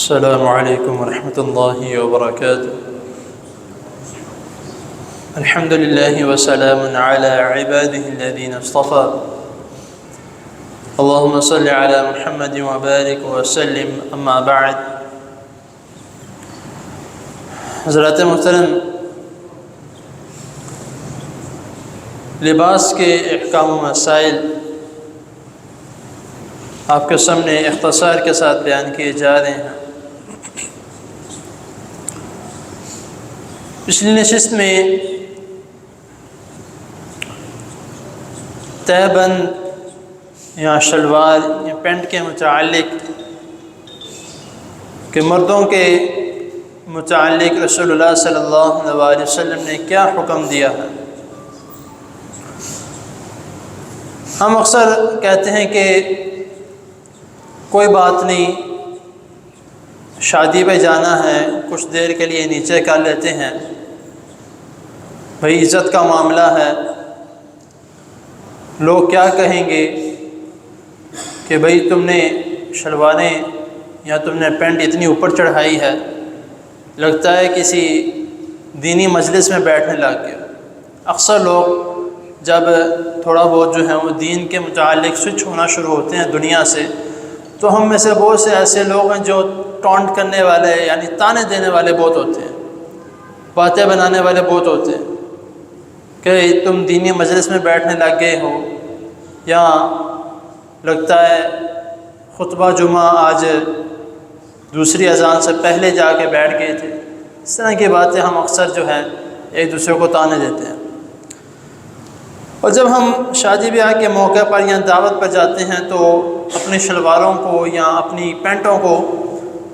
السلام علیکم ورحمۃ اللہ وبرکاتہ۔ الحمد للہ وسلام علی عبادہ الذین اصطفى، اللہم صل علی محمد وبارک وسلم، اما بعد۔ حضرات محترم، لباس کے احکام و مسائل آپ کے سامنے اختصار کے ساتھ بیان کیے جا رہے ہیں۔ پچھلی نشست میں تہہ بند یا شلوار یا پینٹ کے متعلق کہ مردوں کے متعلق رسول اللہ صلی اللہ علیہ وسلم نے کیا حکم دیا ہے۔ ہم اکثر کہتے ہیں کہ کوئی بات نہیں، شادی پہ جانا ہے، کچھ دیر کے لیے نیچے کر لیتے ہیں، بھئی عزت کا معاملہ ہے، لوگ کیا کہیں گے کہ بھئی تم نے شلواریں یا تم نے پینٹ اتنی اوپر چڑھائی ہے، لگتا ہے کسی دینی مجلس میں بیٹھنے لگ گئے۔ اکثر لوگ جب تھوڑا بہت جو ہے وہ دین کے متعلق سوئچ ہونا شروع ہوتے ہیں دنیا سے، تو ہم میں سے بہت سے ایسے لوگ ہیں جو ٹونٹ کرنے والے یعنی تانے دینے والے بہت ہوتے ہیں، باتیں بنانے والے بہت ہوتے ہیں کہ تم دینی مجلس میں بیٹھنے لگ گئے ہو، یا لگتا ہے خطبہ جمعہ آج دوسری اذان سے پہلے جا کے بیٹھ گئے تھے۔ اس طرح کی باتیں ہم اکثر جو ہے ایک دوسرے کو تانے دیتے ہیں۔ اور جب ہم شادی بیاہ کے موقع پر یا دعوت پر جاتے ہیں تو اپنی شلواروں کو یا اپنی پینٹوں کو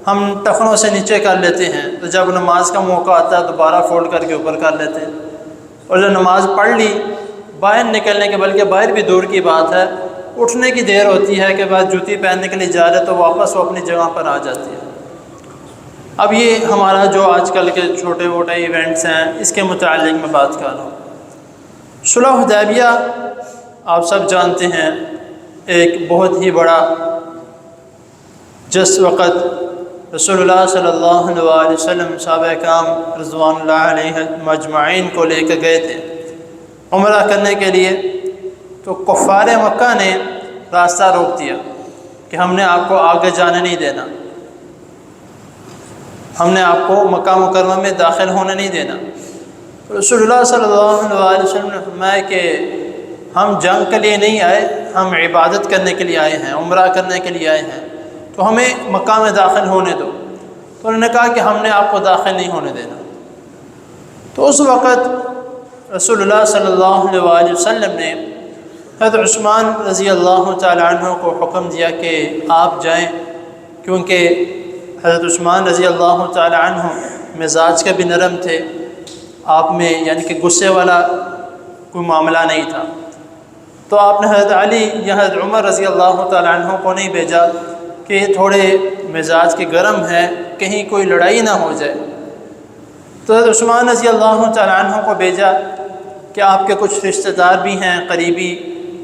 ہم ٹخنوں سے نیچے کر لیتے ہیں، تو جب نماز کا موقع آتا ہے دوبارہ فولڈ کر کے اوپر کر لیتے ہیں، اور جب نماز پڑھ لی باہر نکلنے کے، بلکہ باہر بھی دور کی بات ہے، اٹھنے کی دیر ہوتی ہے کہ بعد جوتی پہننے کے لیے جا رہے تو واپس وہ اپنی جگہ پر آ جاتی ہے۔ اب یہ ہمارا جو آج کل کے چھوٹے موٹے ایونٹس ہیں اس کے متعلق میں بات کر رہا ہوں۔ صلح حدیبیہ آپ سب جانتے ہیں، ایک بہت ہی بڑا، جس وقت رسول اللہ صلی اللہ علیہ وسلم صحابہ کرام رضوان اللہ علیہ مجمعین کو لے کے گئے تھے عمرہ کرنے کے لیے، تو کفار مکہ نے راستہ روک دیا کہ ہم نے آپ کو آگے جانے نہیں دینا، ہم نے آپ کو مکہ مکرمہ میں داخل ہونے نہیں دینا۔ رسول اللہ صلی اللہ علیہ وسلم نے فرمایا کہ ہم جنگ کے لیے نہیں آئے، ہم عبادت کرنے کے لیے آئے ہیں، عمرہ کرنے کے لیے آئے ہیں، تو ہمیں مکہ میں داخل ہونے دو۔ تو انہوں نے کہا کہ ہم نے آپ کو داخل نہیں ہونے دینا۔ تو اس وقت رسول اللہ صلی اللہ علیہ وسلم نے حضرت عثمان رضی اللہ تعالی عنہ کو حکم دیا کہ آپ جائیں، کیونکہ حضرت عثمان رضی اللہ تعالی عنہ مزاج کے بھی نرم تھے، آپ میں یعنی کہ غصے والا کوئی معاملہ نہیں تھا۔ تو آپ نے حضرت علی یا حضرت عمر رضی اللہ تعالی عنہ کو نہیں بھیجا کہ تھوڑے مزاج کے گرم ہے، کہیں کوئی لڑائی نہ ہو جائے۔ تو حضرت عثمان رضی اللہ تعالی عنہ کو بھیجا کہ آپ کے کچھ رشتہ دار بھی ہیں قریبی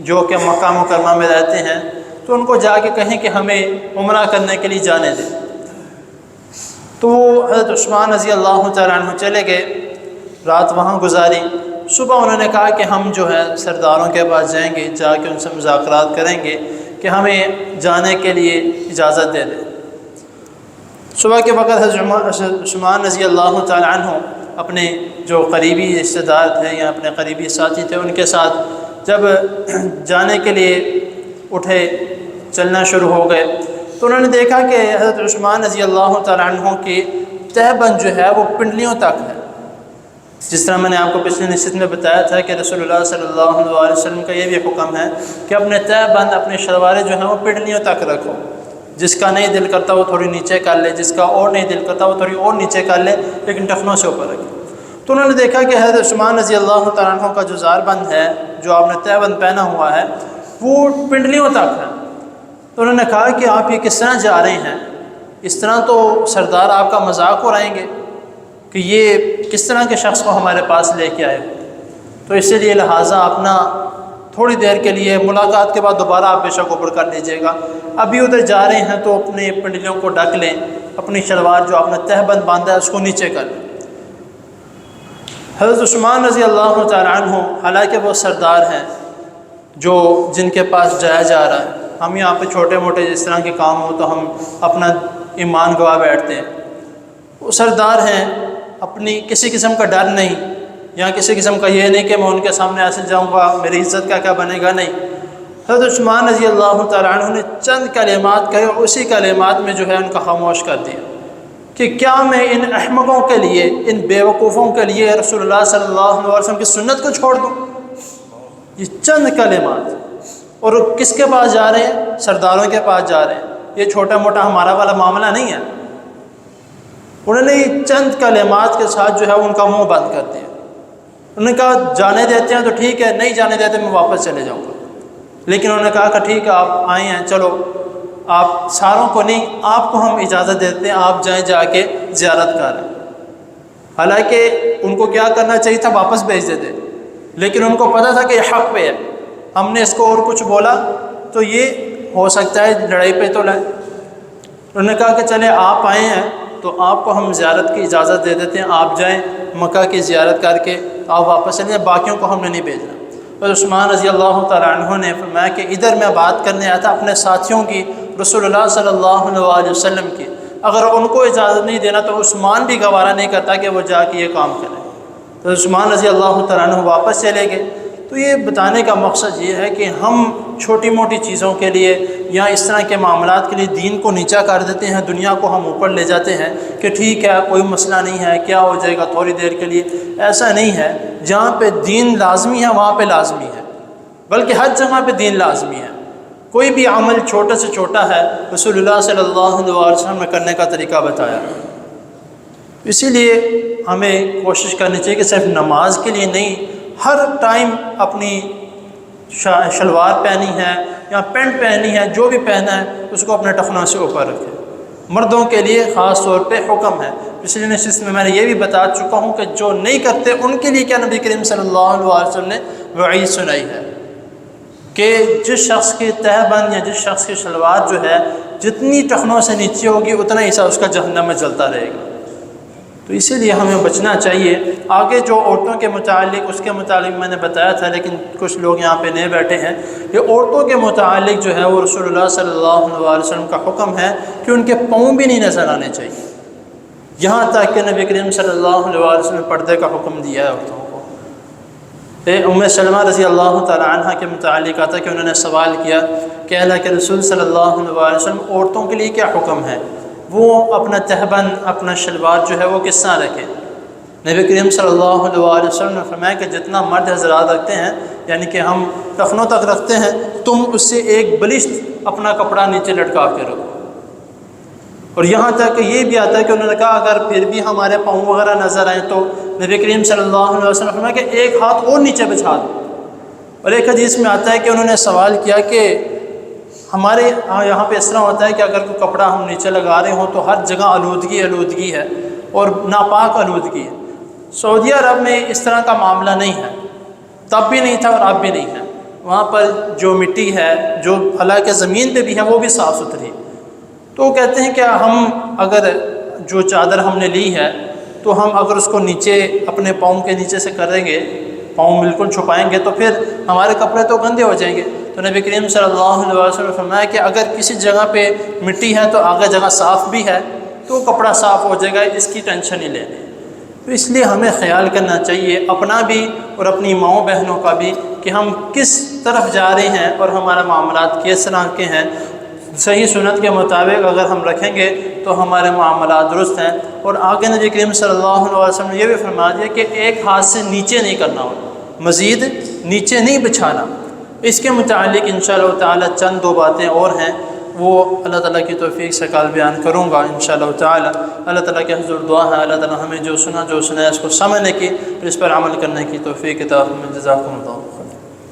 جو کہ مکہ مکرمہ میں رہتے ہیں، تو ان کو جا کے کہیں کہ ہمیں عمرہ کرنے کے لیے جانے دیں۔ تو وہ حضرت عثمان رضی اللہ تعالی عنہ چلے گئے، رات وہاں گزاری۔ صبح انہوں نے کہا کہ ہم جو ہے سرداروں کے پاس جائیں گے، جا کے ان سے مذاکرات کریں گے کہ ہمیں جانے کے لیے اجازت دے دیں۔ صبح کے وقت حضرت عثمان رضی اللہ تعالی عنہ اپنے جو قریبی رشتہ دار تھے یا اپنے قریبی ساتھی تھے ان کے ساتھ جب جانے کے لیے اٹھے، چلنا شروع ہو گئے، تو انہوں نے دیکھا کہ حضرت عثمان رضی اللہ تعالی عنہ کی تہہ بند جو ہے وہ پنڈلیوں تک ہے۔ جس طرح میں نے آپ کو پچھلی نشست میں بتایا تھا کہ رسول اللہ صلی اللہ علیہ وسلم کا یہ بھی حکم ہے کہ اپنے تہہ بند اپنے شلواریں جو ہیں وہ پنڈلیوں تک رکھو، جس کا نہیں دل کرتا وہ تھوڑی نیچے کر لے، جس کا اور نہیں دل کرتا وہ تھوڑی اور نیچے کر لے، لیکن ٹخنوں سے اوپر رکھے۔ تو انہوں نے دیکھا کہ حضرت عثمان رضی اللہ تعالیٰ عنہ کا جو زار بند ہے، جو آپ نے تہہ بند پہنا ہوا ہے، وہ پنڈلیوں تک ہے۔ تو انہوں نے کہا کہ آپ یہ کس طرح جا رہے ہیں؟ اس طرح تو سردار آپ کا مذاق اڑائیں گے کہ یہ کس طرح کے شخص کو ہمارے پاس لے کے آئے۔ تو اسی لیے لہٰذا اپنا تھوڑی دیر کے لیے ملاقات کے بعد دوبارہ آپ بے شک اوپر کر لیجیے گا، ابھی ادھر جا رہے ہیں تو اپنے پنڈلیوں کو ڈھک لیں، اپنی شلوار جو اپنا تہبند باندھا ہے اس کو نیچے کر لیں۔ حضرت عثمان رضی اللہ تعالیٰ عنہ حالانکہ وہ سردار ہیں جن کے پاس جایا جا رہا ہے، ہم یہاں پہ چھوٹے موٹے جس طرح کے کام ہو تو ہم اپنا ایمان گوا بیٹھتے ہیں، وہ سردار ہیں، اپنی کسی قسم کا ڈر نہیں، یا کسی قسم کا یہ نہیں کہ میں ان کے سامنے ایسے جاؤں گا میری عزت کا کیا بنے گا، نہیں۔ حضرت عثمان رضی اللہ تعالیٰ عنہ نے چند کلمات کہے اور اسی کلمات میں جو ہے ان کا خاموش کر دیا کہ کیا میں ان احمقوں کے لیے، ان بیوقوفوں کے لیے رسول اللہ صلی اللہ علیہ وسلم کی سنت کو چھوڑ دوں؟ یہ چند کلمات، اور کس کے پاس جا رہے ہیں؟ سرداروں کے پاس جا رہے ہیں، یہ چھوٹا موٹا ہمارا والا معاملہ نہیں ہے۔ انہوں نے چند کلمات کے ساتھ جو ہے ان کا منہ بند کر دیا۔ انہوں نے کہا جانے دیتے ہیں تو ٹھیک ہے، نہیں جانے دیتے میں واپس چلے جاؤں گا۔ لیکن انہوں نے کہا کہ ٹھیک ہے آپ آئے ہیں، چلو آپ ساروں کو نہیں، آپ کو ہم اجازت دیتے ہیں، آپ جائیں جا کے زیارت کریں۔ حالانکہ ان کو کیا کرنا چاہیے تھا؟ واپس بھیج دیتے، لیکن ان کو پتہ تھا کہ یہ حق پہ ہے، ہم نے اس کو اور کچھ بولا تو یہ ہو سکتا ہے لڑائی پہ تو لائے۔ انہوں نے کہا کہ چلے آپ آئے ہیں تو آپ کو ہم زیارت کی اجازت دے دیتے ہیں، آپ جائیں مکہ کی زیارت کر کے آپ واپس چلیں، باقیوں کو ہم نے نہیں بھیجنا۔ اور عثمان رضی اللہ تعالیٰ عنہ نے فرمایا کہ ادھر میں بات کرنے آیا تھا اپنے ساتھیوں کی، رسول اللہ صلی اللہ علیہ وسلم کی، اگر ان کو اجازت نہیں دینا تو عثمان بھی گوارا نہیں کرتا کہ وہ جا کے یہ کام کرے۔ تو عثمان رضی اللہ تعالیٰ عنہ واپس چلے گئے۔ تو یہ بتانے کا مقصد یہ ہے کہ ہم چھوٹی موٹی چیزوں کے لیے یا اس طرح کے معاملات کے لیے دین کو نیچا کر دیتے ہیں، دنیا کو ہم اوپر لے جاتے ہیں کہ ٹھیک ہے کوئی مسئلہ نہیں ہے، کیا ہو جائے گا تھوڑی دیر کے لیے۔ ایسا نہیں ہے، جہاں پہ دین لازمی ہے وہاں پہ لازمی ہے، بلکہ ہر جگہ پہ دین لازمی ہے۔ کوئی بھی عمل چھوٹا سے چھوٹا ہے رسول اللہ صلی اللہ علیہ وسلم نے کرنے کا طریقہ بتایا۔ اسی لیے ہمیں کوشش کرنی چاہیے کہ صرف نماز کے لیے نہیں، ہر ٹائم اپنی شلوار پہنی ہے یا پینٹ پہنی ہے، جو بھی پہنا ہے اس کو اپنے ٹخنوں سے اوپر رکھے۔ مردوں کے لیے خاص طور پہ حکم ہے، پچھلی نشست میں نے یہ بھی بتا چکا ہوں کہ جو نہیں کرتے ان کے لیے کیا نبی کریم صلی اللہ علیہ وسلم نے وعید سنائی ہے کہ جس شخص کی تہبند یا جس شخص کی شلوار جو ہے جتنی ٹخنوں سے نیچے ہوگی اتنا حصہ اس کا جہنم میں جلتا رہے گا۔ تو اسی لیے ہمیں بچنا چاہیے۔ آگے جو عورتوں کے متعلق اس کے متعلق میں نے بتایا تھا، لیکن کچھ لوگ یہاں پہ نئے بیٹھے ہیں، کہ عورتوں کے متعلق جو ہے وہ رسول اللہ صلی اللہ علیہ وسلم کا حکم ہے کہ ان کے پاؤں بھی نہیں نظر آنے چاہیے، یہاں تک کہ نبی کریم صلی اللہ علیہ وسلم نے پردے کا حکم دیا ہے عورتوں کو۔ ام سلمہ رضی اللہ تعالی عنہ کے متعلق آتا کہ انہوں نے سوال کیا کہ اللہ کے رسول صلی اللہ علیہ وسلم عورتوں کے لیے کیا حکم ہے؟ وہ اپنا تہبند اپنا شلوار جو ہے وہ کس طرح رکھے؟ نبی کریم صلی اللہ علیہ وسلم نے فرمایا کہ جتنا مرد حضرات رکھتے ہیں، یعنی کہ ہم ٹخنوں تک رکھتے ہیں، تم اس سے ایک بلشت اپنا کپڑا نیچے لٹکا کے رکھو۔ اور یہاں تک کہ یہ بھی آتا ہے کہ انہوں نے کہا اگر پھر بھی ہمارے پاؤں وغیرہ نظر آئیں تو نبی کریم صلی اللہ علیہ وسلم نے فرمایا کہ ایک ہاتھ اور نیچے بچھا دو۔ اور ایک حدیث میں آتا ہے کہ انہوں نے سوال کیا کہ ہمارے یہاں پہ اس طرح ہوتا ہے کہ اگر کوئی کپڑا ہم نیچے لگا رہے ہوں تو ہر جگہ آلودگی ہے اور ناپاک آلودگی ہے۔ سعودی عرب میں اس طرح کا معاملہ نہیں ہے، تب بھی نہیں تھا اور اب بھی نہیں ہے۔ وہاں پر جو مٹی ہے، جو حالانکہ زمین پہ بھی ہے، وہ بھی صاف ستھری۔ تو وہ کہتے ہیں کہ ہم اگر جو چادر ہم نے لی ہے تو ہم اگر اس کو نیچے اپنے پاؤں کے نیچے سے کریں گے، پاؤں بالکل چھپائیں گے، تو پھر ہمارے کپڑے تو گندے ہو جائیں گے۔ تو نبی کریم صلی اللہ علیہ وسلم نے فرمایا کہ اگر کسی جگہ پہ مٹی ہے تو آگے جگہ صاف بھی ہے تو کپڑا صاف ہو جائے گا، اس کی ٹینشن ہی لینی۔ تو اس لیے ہمیں خیال کرنا چاہیے اپنا بھی اور اپنی ماؤں بہنوں کا بھی کہ ہم کس طرف جا رہے ہیں اور ہمارا معاملات کس طرح کے ہیں۔ صحیح سنت کے مطابق اگر ہم رکھیں گے تو ہمارے معاملات درست ہیں۔ اور آگے نبی کریم صلی اللہ علیہ وسلم نے یہ بھی فرما دیا کہ ایک ہاتھ سے نیچے نہیں کرنا ہوگا، مزید نیچے نہیں بچھانا۔ اس کے متعلق انشاءاللہ تعالی چند دو باتیں اور ہیں، وہ اللہ تعالیٰ کی توفیق سے کل بیان کروں گا انشاءاللہ تعالی۔ اللہ تعالیٰ کے حضور دعا ہے اللہ تعالیٰ ہمیں جو سنا ہے اس کو سمجھنے کی اور اس پر عمل کرنے کی توفیق عطا فرمائے۔ جزاکم اللہ۔